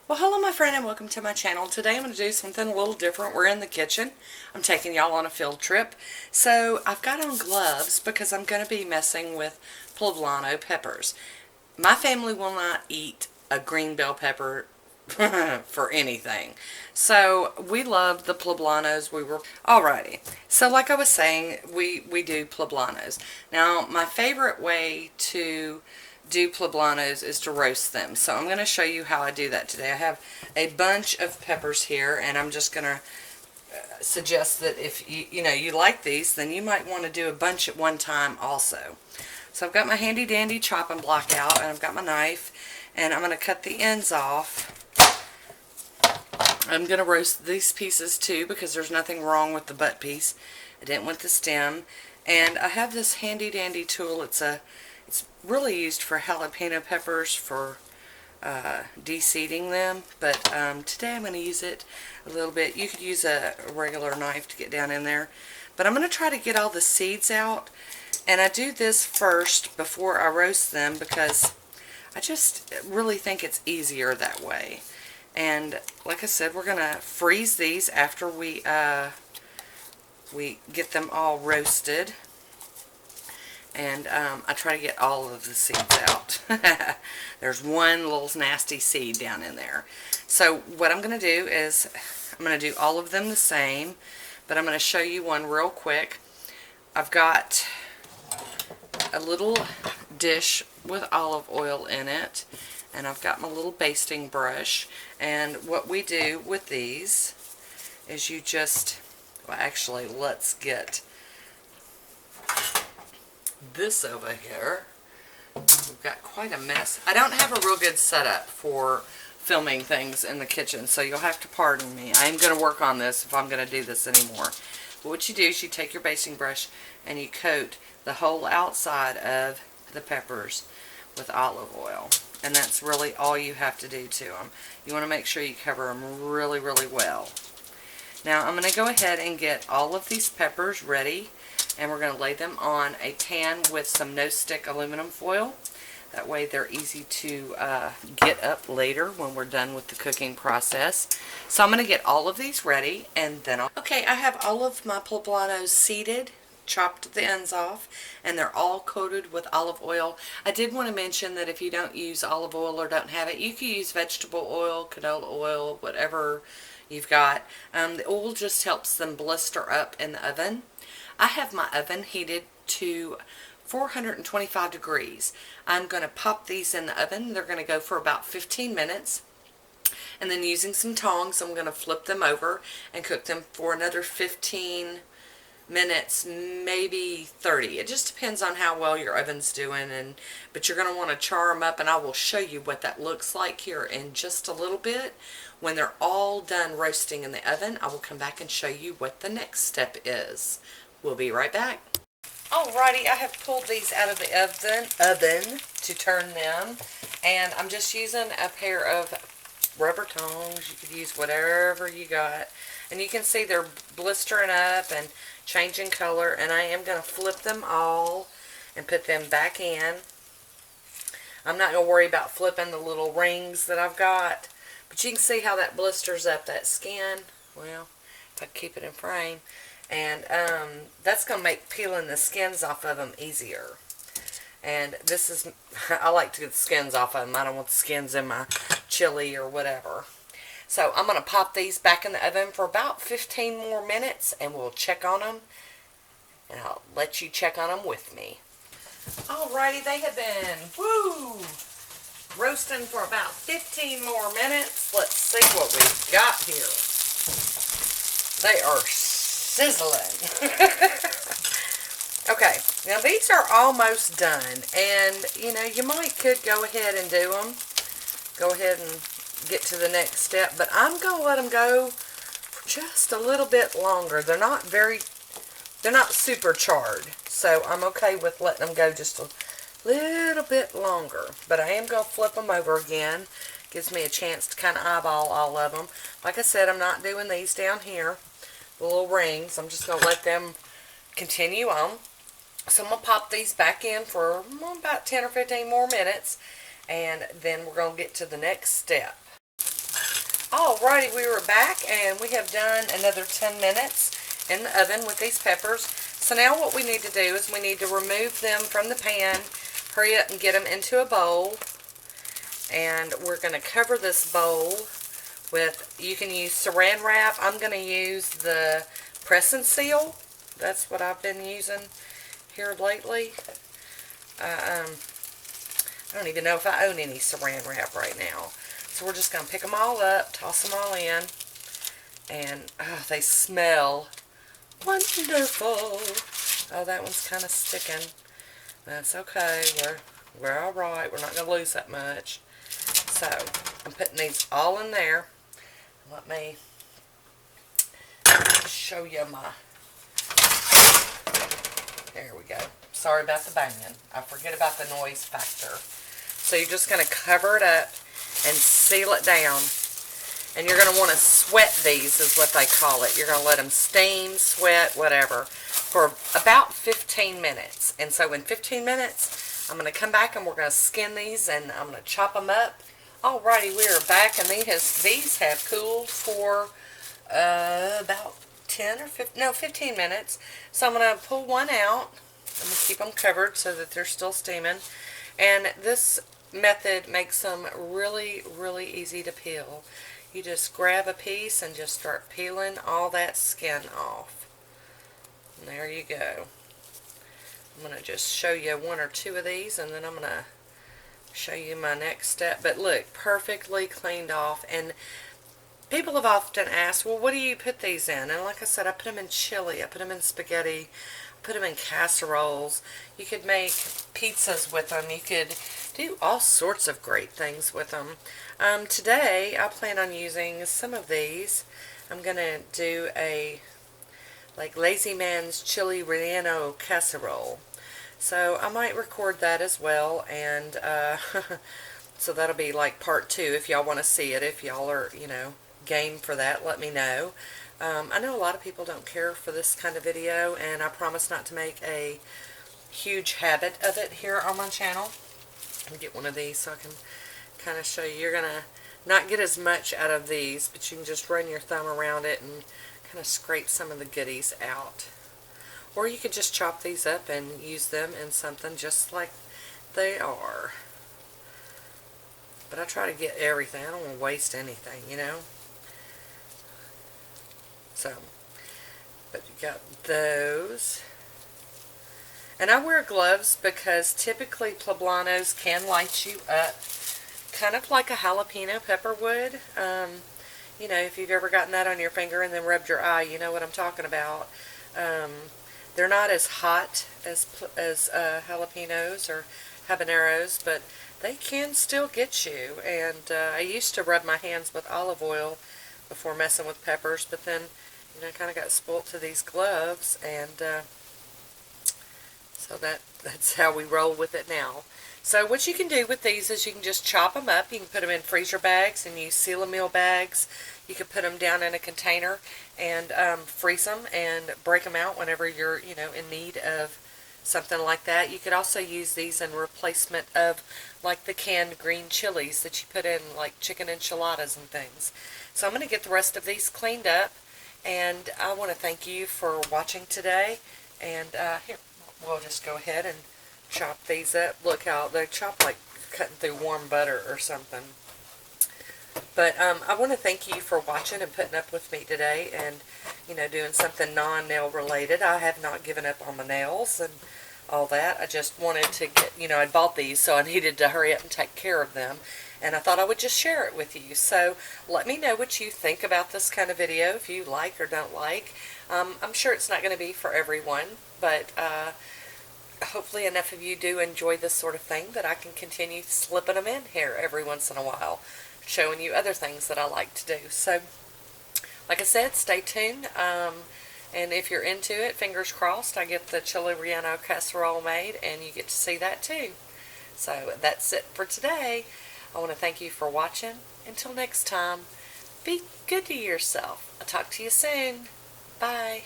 Well, hello my friend and welcome to my channel. Today I'm going to do something a little different. We're in the kitchen. I'm taking y'all on a field trip. So I've got on gloves because I'm going to be messing with Poblano peppers. My family will not eat a green bell pepper for anything. So we love the Poblanos. Alrighty. So like I was saying, we do Poblanos. Now my favorite way to do Poblanos is to roast them. So I'm going to show you how I do that today. I have a bunch of peppers here, and I'm just going to suggest that if you like these, then you might want to do a bunch at one time also. So I've got my handy dandy chopping block out, and I've got my knife, and I'm going to cut the ends off. I'm going to roast these pieces too because there's nothing wrong with the butt piece. I didn't want the stem. And I have this handy dandy tool. It's really used for jalapeno peppers for de-seeding them, but today I'm going to use it a little bit. You could use a regular knife to get down in there, but I'm going to try to get all the seeds out, and I do this first before I roast them because I just really think it's easier that way. And like I said, we're going to freeze these after we get them all roasted. And I try to get all of the seeds out. There's one little nasty seed down in there. So what I'm going to do is I'm going to do all of them the same, but I'm going to show you one real quick. I've got a little dish with olive oil in it, and I've got my little basting brush. And what we do with these is you just, well actually let's get this over here. We've got quite a mess. I don't have a real good setup for filming things in the kitchen, so you'll have to pardon me. I am going to work on this if I'm going to do this anymore. But what you do is you take your basting brush and you coat the whole outside of the peppers with olive oil. And that's really all you have to do to them. You want to make sure you cover them really, really well. Now I'm going to go ahead and get all of these peppers ready, and we're going to lay them on a pan with some no-stick aluminum foil. That way they're easy to get up later when we're done with the cooking process. So I'm going to get all of these ready, and then okay, I have all of my poblanos seeded, chopped the ends off, and they're all coated with olive oil. I did want to mention that if you don't use olive oil or don't have it, you can use vegetable oil, canola oil, whatever you've got. The oil just helps them blister up in the oven. I have my oven heated to 425 degrees. I'm going to pop these in the oven. They're going to go for about 15 minutes. And then using some tongs, I'm going to flip them over and cook them for another 15 minutes, maybe 30. It just depends on how well your oven's doing, but you're going to want to char them up, and I will show you what that looks like here in just a little bit. When they're all done roasting in the oven, I will come back and show you what the next step is. We'll be right back. Alrighty, I have pulled these out of the oven to turn them, and I'm just using a pair of rubber tongs. You could use whatever you got, and you can see they're blistering up and changing color, and I am going to flip them all and put them back in. I'm not going to worry about flipping the little rings that I've got, but you can see how that blisters up that skin. Well, if I keep it in frame. And that's going to make peeling the skins off of them easier. And this is, I like to get the skins off of them. I don't want the skins in my chili or whatever. So I'm going to pop these back in the oven for about 15 more minutes, and we'll check on them. And I'll let you check on them with me. Alrighty, they have been, roasting for about 15 more minutes. Let's see what we've got here. They are sizzling. Okay, now these are almost done, and you could go ahead and do them. Go ahead and get to the next step, but I'm going to let them go for just a little bit longer. They're not super charred, so I'm okay with letting them go just a little bit longer. But I am going to flip them over again. Gives me a chance to kind of eyeball all of them. Like I said, I'm not doing these down here, the little rings. I'm just going to let them continue on. So I'm going to pop these back in for about 10 or 15 more minutes, and then we're going to get to the next step. Alrighty, we were back and we have done another 10 minutes in the oven with these peppers. So now what we need to do is we need to remove them from the pan, hurry up and get them into a bowl. And we're going to cover this bowl with, you can use saran wrap. I'm going to use the press and seal. That's what I've been using here lately. I don't even know if I own any saran wrap right now. So we're just going to pick them all up, toss them all in, and oh, they smell wonderful. Oh, that one's kind of sticking. That's okay. We're all right. We're not going to lose that much. So I'm putting these all in there. Let me show you my... There we go. Sorry about the banging. I forget about the noise factor. So you're just going to cover it up and seal it down. And you're going to want to sweat these, is what they call it. You're going to let them steam, sweat, whatever, for about 15 minutes. And so in 15 minutes, I'm going to come back and we're going to skin these and I'm going to chop them up. Alrighty, we are back and these have cooled for about 15 minutes. So I'm going to pull one out. I'm going to keep them covered so that they're still steaming. And this method makes them really, really easy to peel. You just grab a piece and just start peeling all that skin off. And there you go. I'm going to just show you one or two of these and then I'm going to show you my next step. But look, perfectly cleaned off. And people have often asked, well, what do you put these in? And like I said, I put them in chili, I put them in spaghetti, put them in casseroles. You could make pizzas with them. You could do all sorts of great things with them. Today, I plan on using some of these. I'm going to do a Lazy Man's Chili Relleno Casserole. So I might record that as well, and so that'll be like part 2 if y'all want to see it. If y'all are, game for that, let me know. I know a lot of people don't care for this kind of video, and I promise not to make a huge habit of it here on my channel. Let me get one of these so I can kind of show you. You're going to not get as much out of these, but you can just run your thumb around it and kind of scrape some of the goodies out. Or you could just chop these up and use them in something just like they are. But I try to get everything. I don't want to waste anything, So, but you got those. And I wear gloves because typically Poblanos can light you up, kind of like a jalapeno pepper would. If you've ever gotten that on your finger and then rubbed your eye, you know what I'm talking about. They're not as hot as jalapenos or habaneros, but they can still get you. And I used to rub my hands with olive oil before messing with peppers, but then I kind of got spoilt to these gloves, and so that's how we roll with it now. So what you can do with these is you can just chop them up. You can put them in freezer bags and use seal-a-meal bags. You can put them down in a container and freeze them and break them out whenever you're in need of something like that. You could also use these in replacement of like the canned green chilies that you put in like chicken enchiladas and things. So I'm going to get the rest of these cleaned up, and I want to thank you for watching today. And here, we'll just go ahead and chop these up. Look how they chop like cutting through warm butter or something. But I want to thank you for watching and putting up with me today, and doing something non-nail related. I have not given up on my nails and all that. I just wanted to get, I bought these, so I needed to hurry up and take care of them. And I thought I would just share it with you. So let me know what you think about this kind of video, if you like or don't like. I'm sure it's not going to be for everyone, but hopefully enough of you do enjoy this sort of thing that I can continue slipping them in here every once in a while, showing you other things that I like to do. So, like I said, stay tuned. And if you're into it, fingers crossed, I get the chili relleno casserole made, and you get to see that too. So that's it for today. I want to thank you for watching. Until next time, be good to yourself. I'll talk to you soon. Bye.